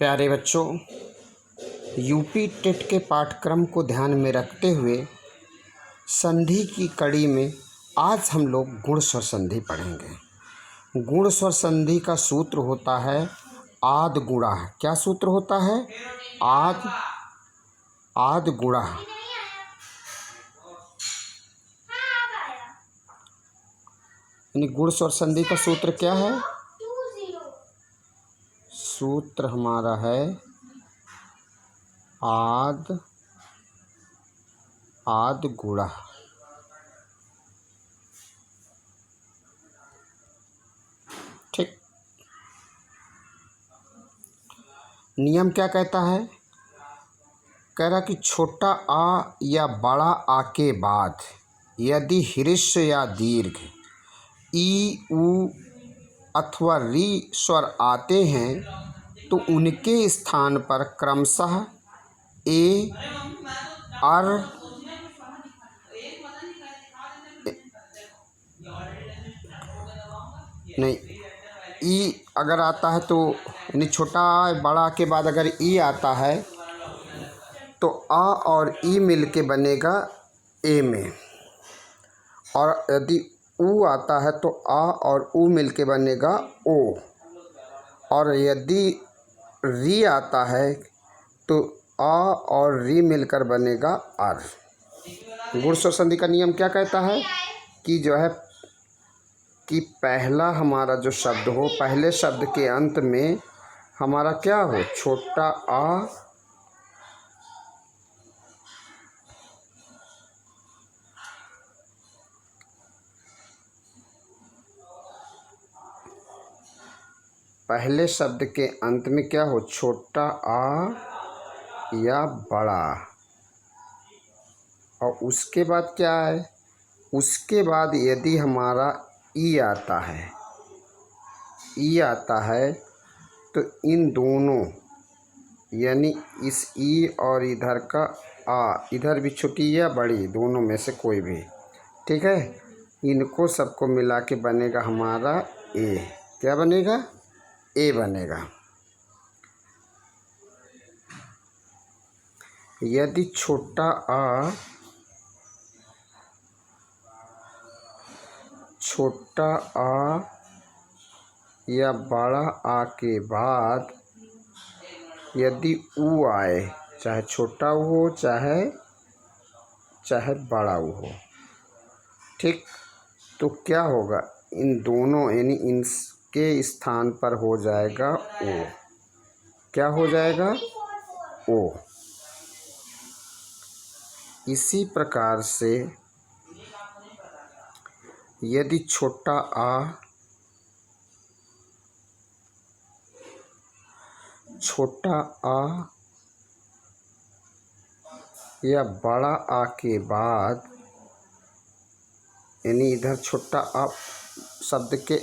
प्यारे बच्चों, UP TET के पाठ्यक्रम को ध्यान में रखते हुए संधि की कड़ी में आज हम लोग गुण स्वर संधि पढ़ेंगे। गुण स्वर संधि का सूत्र होता है आद गुणा। क्या सूत्र होता है? आद गुणा। यानी गुण स्वर संधि का सूत्र क्या है? सूत्र हमारा है आद गुणा। ठीक। नियम क्या कहता है? कह रहा कि छोटा आ या बड़ा आ के बाद यदि ह्रस्व या दीर्घ ई उ अथवा री स्वर आते हैं तो उनके स्थान पर क्रमशः ए, अर, नहीं, ई अगर आता है तो यानी छोटा आ बड़ा के बाद अगर ई आता है तो आ और ई मिल के बनेगा ए में, और यदि ऊ आता है तो आ और ऊ मिल के बनेगा ओ, और यदि री आता है तो आ और री मिलकर बनेगा आर। गुण स्वर संधि का नियम क्या कहता है कि जो है कि पहला हमारा जो शब्द हो, पहले शब्द के अंत में हमारा क्या हो? छोटा आ पहले शब्द के अंत में क्या हो? छोटा आ या बड़ा। और उसके बाद क्या है? उसके बाद यदि हमारा ई आता है तो इन दोनों यानी इस ई और इधर का आ, इधर भी छोटी या बड़ी, दोनों में से कोई भी, ठीक है, इनको सबको मिला के बनेगा हमारा ए। क्या बनेगा? ए बनेगा। यदि छोटा आ या बड़ा आ के बाद यदि ऊ आए, चाहे छोटा ऊ हो चाहे बड़ा ऊ हो, ठीक, तो क्या होगा? इन दोनों यानी इनके स्थान पर हो जाएगा ओ। क्या हो जाएगा? ओ। इसी प्रकार से यदि छोटा आ या बड़ा आ के बाद यानी इधर छोटा आ शब्द के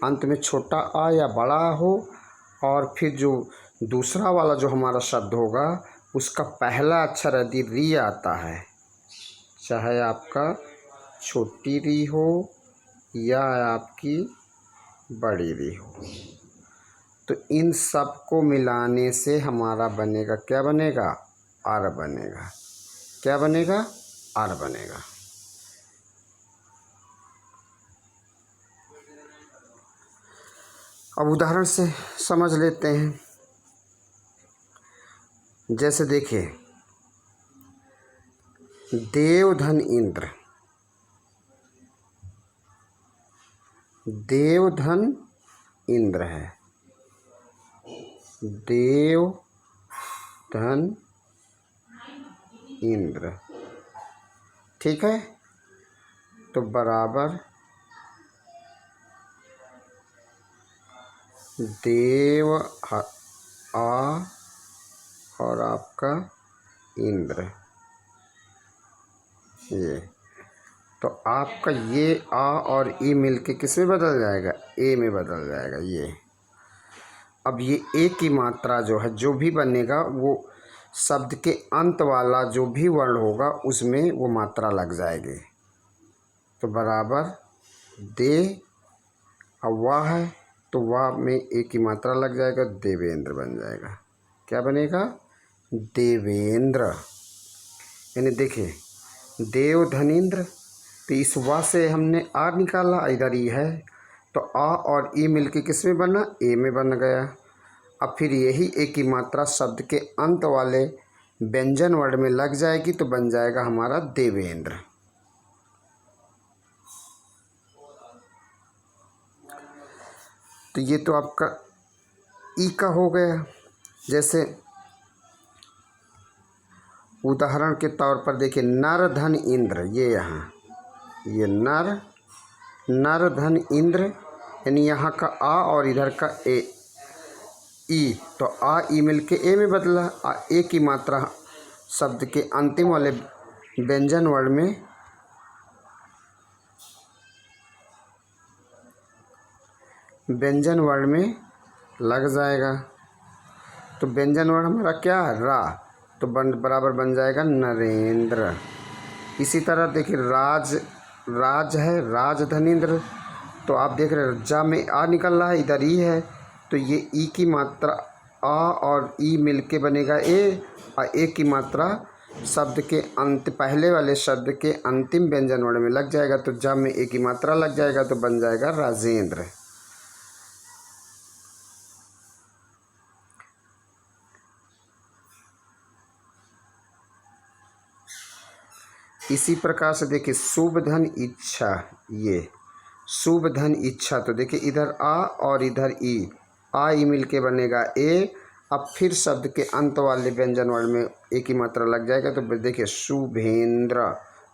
अंत में छोटा आ या बड़ा हो, और फिर जो दूसरा वाला जो हमारा शब्द होगा उसका पहला अक्षर यदि री आता है, चाहे आपका छोटी री हो या आपकी बड़ी री हो, तो इन सब को मिलाने से हमारा बनेगा, क्या बनेगा? आर बनेगा। क्या बनेगा? आर बनेगा। अब उदाहरण से समझ लेते हैं। जैसे देखिए, देवधन इंद्र, देवधन इंद्र है, देवधन इंद्र, ठीक है, तो बराबर देव आ और आपका इंद्र, ये तो आपका ये आ और ई मिलके किस में बदल जाएगा? ए में बदल जाएगा। ये अब ये ए की मात्रा जो है, जो भी बनेगा वो शब्द के अंत वाला जो भी वर्ण होगा उसमें वो मात्रा लग जाएगी। तो बराबर दे, अब वाह है तो वाह में ए की मात्रा लग जाएगा, देवेंद्र बन जाएगा। क्या बनेगा? देवेंद्र। यानी देखिए देव धनेंद्र, तो इस वा से हमने आ निकाला, इधर ई है तो आ और ई मिलके किस में बना? ए में बन गया। अब फिर यही ए की मात्रा शब्द के अंत वाले व्यंजन वर्ण में लग जाएगी तो बन जाएगा हमारा देवेंद्र। तो ये तो आपका ई का हो गया। जैसे उदाहरण के तौर पर देखिए नर धन इंद्र, ये यहाँ ये नर धन इंद्र, यानी यहाँ का आ और इधर का ए ई, तो आ ई मिल के ए में बदला। ए की मात्रा शब्द के अंतिम वाले व्यंजन वर्ण में लग जाएगा। तो व्यंजन वर्ण हमारा क्या है? रा, तो बराबर बन जाएगा नरेंद्र। इसी तरह देखिए राज है, राज धनेंद्र, तो आप देख रहे हैं जा में आ निकल रहा है, इधर ई है, तो ये ई की मात्रा आ और ई मिलके बनेगा ए, और ए की मात्रा शब्द के अंत पहले वाले शब्द के अंतिम व्यंजन वर्ण में लग जाएगा, तो जा में ए की मात्रा लग जाएगा तो बन जाएगा राजेंद्र। इसी प्रकार से देखिए शुभ धन इच्छा, ये शुभ धन इच्छा, तो देखिए इधर आ और इधर ई, आ ई मिल के बनेगा ए। अब फिर शब्द के अंत वाले व्यंजन वर्ण में ए की मात्रा लग जाएगा तो देखिए शुभेंद्र,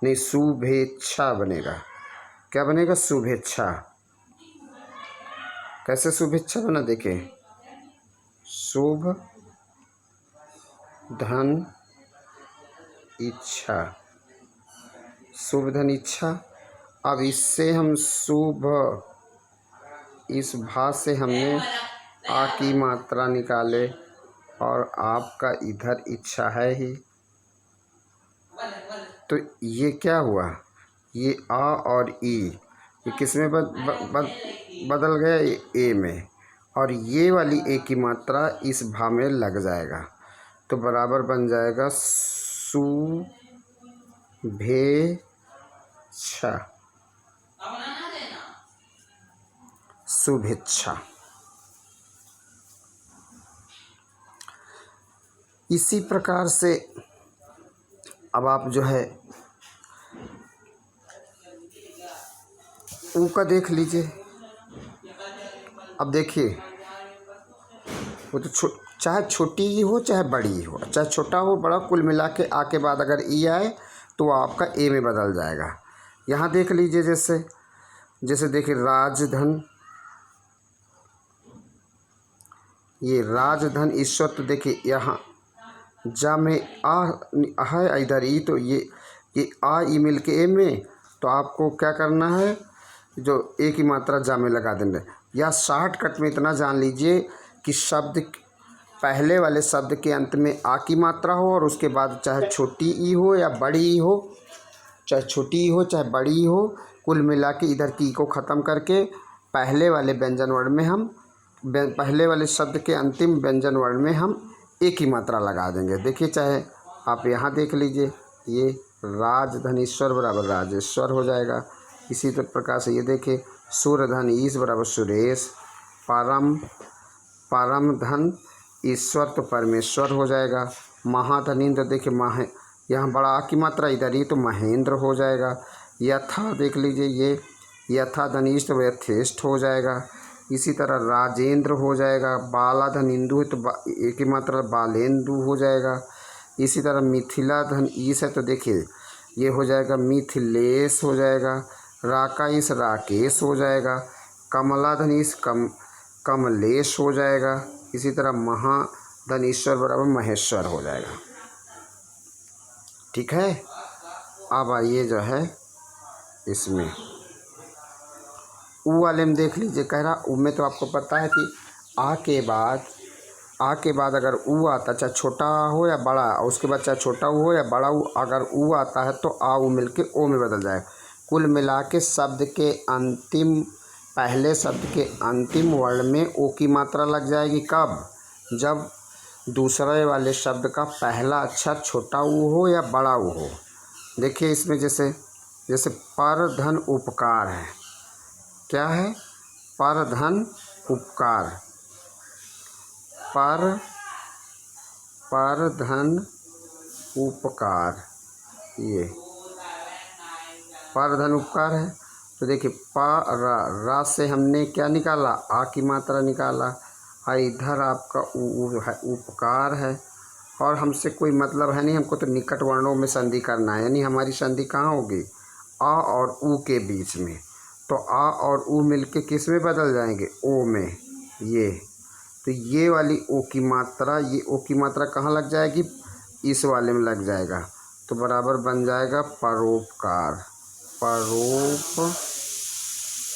नहीं शुभेच्छा बनेगा। क्या बनेगा? शुभेच्छा। कैसे शुभेच्छा बना? देखिए शुभ धन इच्छा, शुभ धन इच्छा। अब इससे हम शुभ, इस भा से हमने आ की मात्रा निकाले और आपका इधर इच्छा है ही, तो ये क्या हुआ? ये आ और ई ये किस में बदल गया? ए में, और ये वाली ए की मात्रा इस भा में लग जाएगा तो बराबर बन जाएगा शुभेच्छा। शुभेच्छा। इसी प्रकार से अब आप जो है ऊ का देख लीजिए। अब देखिए वो तो चाहे छोटी ही हो चाहे बड़ी ही हो, चाहे छोटा हो बड़ा, कुल मिला के आ के बाद अगर ई आए तो आपका ए में बदल जाएगा। यहाँ देख लीजिए जैसे देखिए राजधन, ये राजधन ईश्वर, तो देखिए यहाँ जा में आ है, इधर ई, तो ये आ ई मिल के ए में, तो आपको क्या करना है? जो ए की मात्रा जा में लगा देंगे। या शॉर्टकट में इतना जान लीजिए कि शब्द पहले वाले शब्द के अंत में आ की मात्रा हो और उसके बाद चाहे छोटी ई हो या बड़ी ई हो, चाहे छोटी ई हो चाहे बड़ी ई हो, कुल मिला के इधर की को ख़त्म करके पहले वाले व्यंजन वर्ण में हम पहले वाले शब्द के अंतिम व्यंजन वर्ण में हम ए की मात्रा लगा देंगे। देखिए चाहे आप यहाँ देख लीजिए, ये राजधनीश्वर बराबर राजेश्वर हो जाएगा। इसी प्रकार से ये देखिए सूर्यधन ईश बराबर सुरेश, परम धन ईश्वर तो परमेश्वर हो जाएगा। महाधनीन्द्र देखिए यहाँ बड़ा आ की मात्रा इधर ही तो महेंद्र हो जाएगा। यथा देख लीजिए ये यथा धनीश तो यथेष्ट हो जाएगा। इसी तरह राजेंद्र हो जाएगा। बाला धन इंदु है तो ए की मात्रा बालेंदु हो जाएगा। इसी तरह मिथिला धन ईश है तो देखिए ये हो जाएगा मिथिलेश हो जाएगा। राकाईश राकेश हो जाएगा। कमला धन ईश कमलेश हो जाएगा। इसी तरह महाधनीश्वर बराबर महेश्वर हो जाएगा। ठीक है। अब आइए जो है इसमें ऊ वाले में देख लीजिए, कह रहा ऊ में तो आपको पता है कि आ के बाद अगर ऊ आता चाहे छोटा हो या बड़ा, उसके बाद चाहे छोटा हो या बड़ा ऊ, अगर ऊ आता है तो आ ऊ मिलके ओ में बदल जाए। कुल मिला के शब्द के अंतिम पहले शब्द के अंतिम वर्ण में ओ की मात्रा लग जाएगी। कब? जब दूसरे वाले शब्द का पहला अक्षर छोटा ऊ हो या बड़ा ऊ हो। देखिए इसमें जैसे जैसे पर धन उपकार है, क्या है, पर धन उपकार, पर धन उपकार, ये पर धन उपकार है। तो देखिए रा से हमने क्या निकाला, आ की मात्रा निकाला, इधर आपका ऊ है, उपकार है, और हमसे कोई मतलब है नहीं, हमको तो निकट वर्णों में संधि करना है, यानी हमारी संधि कहाँ होगी, आ और ऊ के बीच में। तो आ और ऊ मिलके किस में बदल जाएंगे, ओ में। ये तो ये वाली ओ की मात्रा, ये ओ की मात्रा कहाँ लग जाएगी, इस वाले में लग जाएगा, तो बराबर बन जाएगा परोपकार,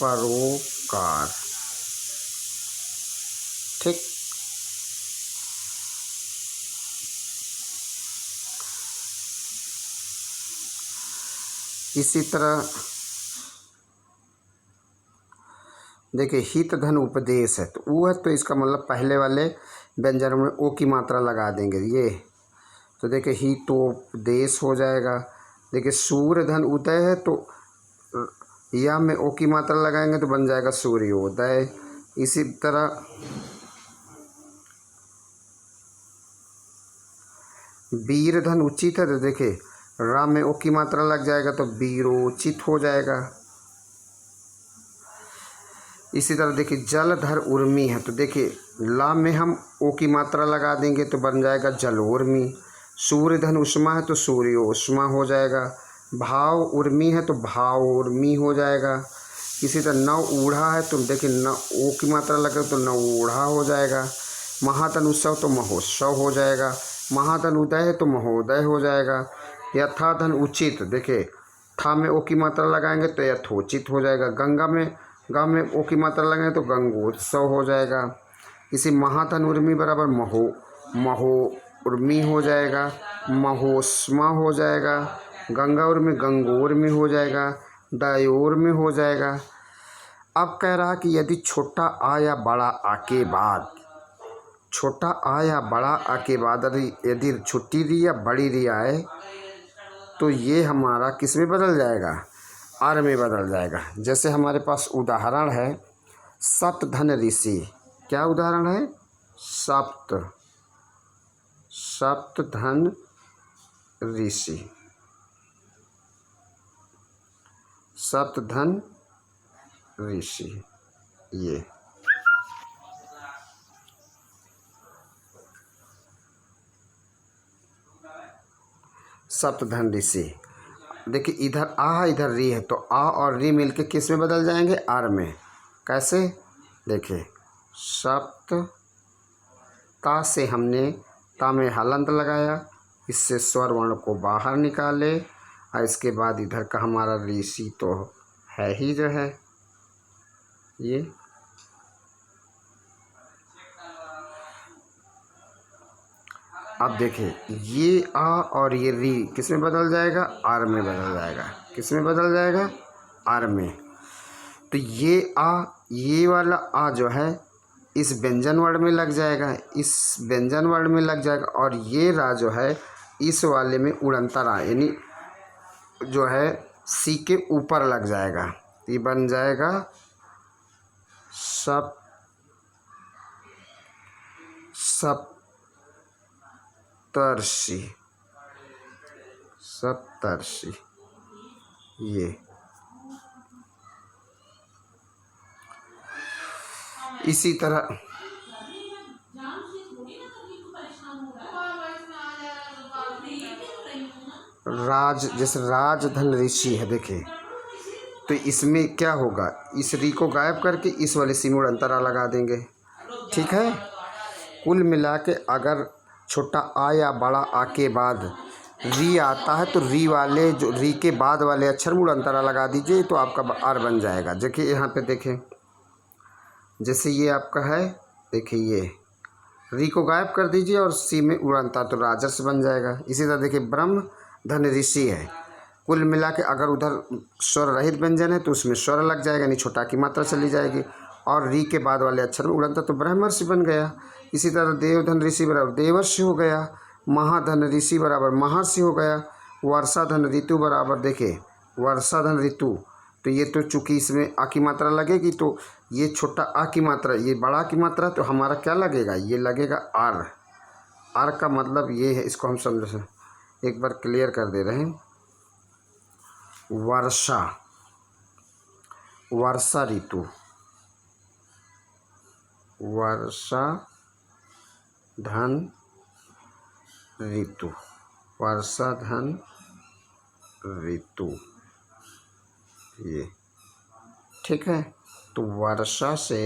परोपकार। ठीक। इसी तरह देखिए हित धन उपदेश है, तो ऊ है, तो इसका मतलब पहले वाले व्यंजन में ओ की मात्रा लगा देंगे ये। तो देखिए हितोपदेश हो जाएगा। देखिए सूर्य धन उदय है, तो या में ओ की मात्रा लगाएंगे तो बन जाएगा सूर्योदय। इसी तरह वीर धन उचित है, तो देखिए रा में ओ की मात्रा लग जाएगा तो वीरोचित हो जाएगा। इसी तरह देखिए जलधर उर्मी है, तो देखिए ला में हम ओ की मात्रा लगा देंगे तो बन जाएगा जलोर्मी। सूर्य धन उष्मा है तो सूर्योष्मा हो जाएगा। भाव उर्मी है तो भाव उर्मी हो जाएगा। इसी तरह नव ऊढ़ा है, तो देखिए न ओ की मात्रा लगे तो नव ऊढ़ा हो जाएगा। महाधन उत्सव तो महोत्सव हो जाएगा। महाधन उदय है तो महोदय हो जाएगा। यथाधन उचित, देखिए था में ओ की मात्रा लगाएंगे तो यथोचित हो जाएगा। गंगा में ओ की मात्रा लगाएंगे तो गंगोत्सव हो जाएगा। इसी महाधन उर्मी बराबर महो उर्मी हो जाएगा, महोष्मा हो जाएगा। गंगा उर्मी गंगोर में हो जाएगा, दायोर में हो जाएगा। अब कह रहा कि यदि छोटा आ या बड़ा आ के बाद, छोटा आ या बड़ा आ के बाद यदि छोटी री या बड़ी री आए तो ये हमारा किस में बदल जाएगा, आर में बदल जाएगा। जैसे हमारे पास उदाहरण है सप्तधन ऋषि। क्या उदाहरण है, सप्तधन ऋषि, सप्तधन ऋषि। ये सप्तधन ऋषि। देखिए इधर आ है, इधर री है, तो आ और री मिलके किस में बदल जाएंगे, आर में। कैसे, देखिए सप्त ता से हमने ता में हलंत लगाया, इससे स्वर वर्ण को बाहर निकाले, और इसके बाद इधर का हमारा ऋषि तो है ही जो है ये। अब देखिए ये आ और ये री किस में बदल जाएगा, आर में बदल जाएगा। किस में बदल जाएगा, आर में। तो ये आ, ये वाला आ जो है इस व्यंजन वर्ण में लग जाएगा, इस व्यंजन वर्ण में लग जाएगा, और ये रा जो है इस वाले में उड़ंतर आ, यानी जो है सी के ऊपर लग जाएगा। ये बन जाएगा सप्तर्षि, सप्तर्षि। ये इसी तरह राज, जैसे राजधन ऋषि है, देखिए तो इसमें क्या होगा, इस री को गायब करके इस वाले सी में उड़ंतरा लगा देंगे। ठीक है। कुल मिला के अगर छोटा आ या बड़ा आ के बाद री आता है तो री वाले जो री के बाद वाले अक्षर में उड़ंतरा लगा दीजिए तो आपका आर बन जाएगा। देखिए यहाँ पे देखें, जैसे ये आपका है, देखिए ये री को गायब कर दीजिए और सी में उड़ंता तो राजर्ष बन जाएगा। इसी तरह देखिए ब्रह्म धन ऋषि है। कुल मिला के अगर उधर स्वर रहित व्यंजन है तो उसमें स्वर लग जाएगा, यानी छोटा की मात्रा चली जाएगी, और री के बाद वाले अक्षर में उड़ंता तो ब्रह्मर्षि बन गया। इसी तरह देवधन ऋषि बराबर देवर्षि हो गया, महाधन ऋषि बराबर महर्षि हो गया, वर्षाधन ऋतु बराबर देखिए वर्षाधन ऋतु। तो ये तो चूँकि इसमें आ की मात्रा लगेगी तो ये छोटा आ की मात्रा, ये बड़ा की मात्रा, तो हमारा क्या लगेगा, ये लगेगा आर। आर का मतलब ये है, इसको हम समझ एक बार क्लियर कर दे रहे हैं। वर्षा, वर्षा ऋतु, वर्षा धन ऋतु, वर्षा धन ऋतु, ये ठीक है। तो वर्षा से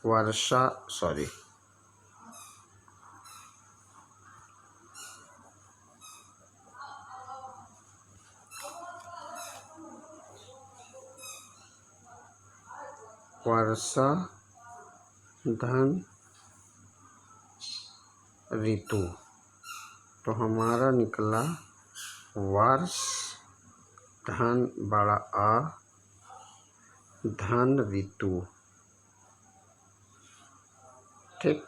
वर्षा सॉरी वर्षा धन ऋतु, तो हमारा निकला वर्ष धन बड़ा आ धन ऋतु, ठीक।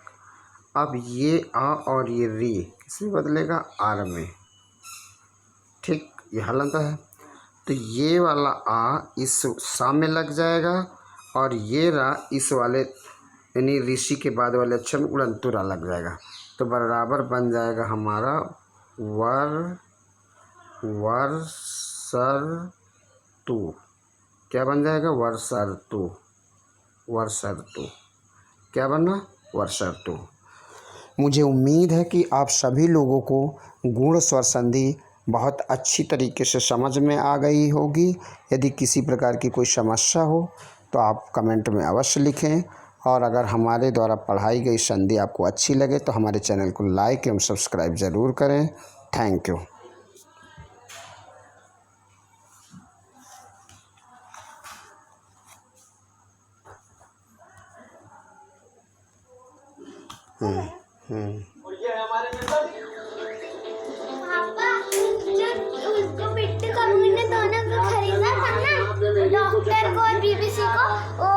अब ये आ और ये री किसमें बदलेगा, आर में, ठीक। ये हलंत है, तो ये वाला आ इस सा में लग जाएगा और ये रा इस वाले यानी ऋषि के बाद वाले अक्षर में उड़नतुरा लग जाएगा, तो बराबर बन जाएगा हमारा वर्षर्तु। क्या बन जाएगा, वर्षर्तु, वर्षर्तु क्या बनना, वर्षर्तु। मुझे उम्मीद है कि आप सभी लोगों को गुण स्वर संधि बहुत अच्छी तरीके से समझ में आ गई होगी। यदि किसी प्रकार की कोई समस्या हो तो आप कमेंट में अवश्य लिखें, और अगर हमारे द्वारा पढ़ाई गई संधि आपको अच्छी लगे तो हमारे चैनल को लाइक एवं सब्सक्राइब ज़रूर करें। Thank you.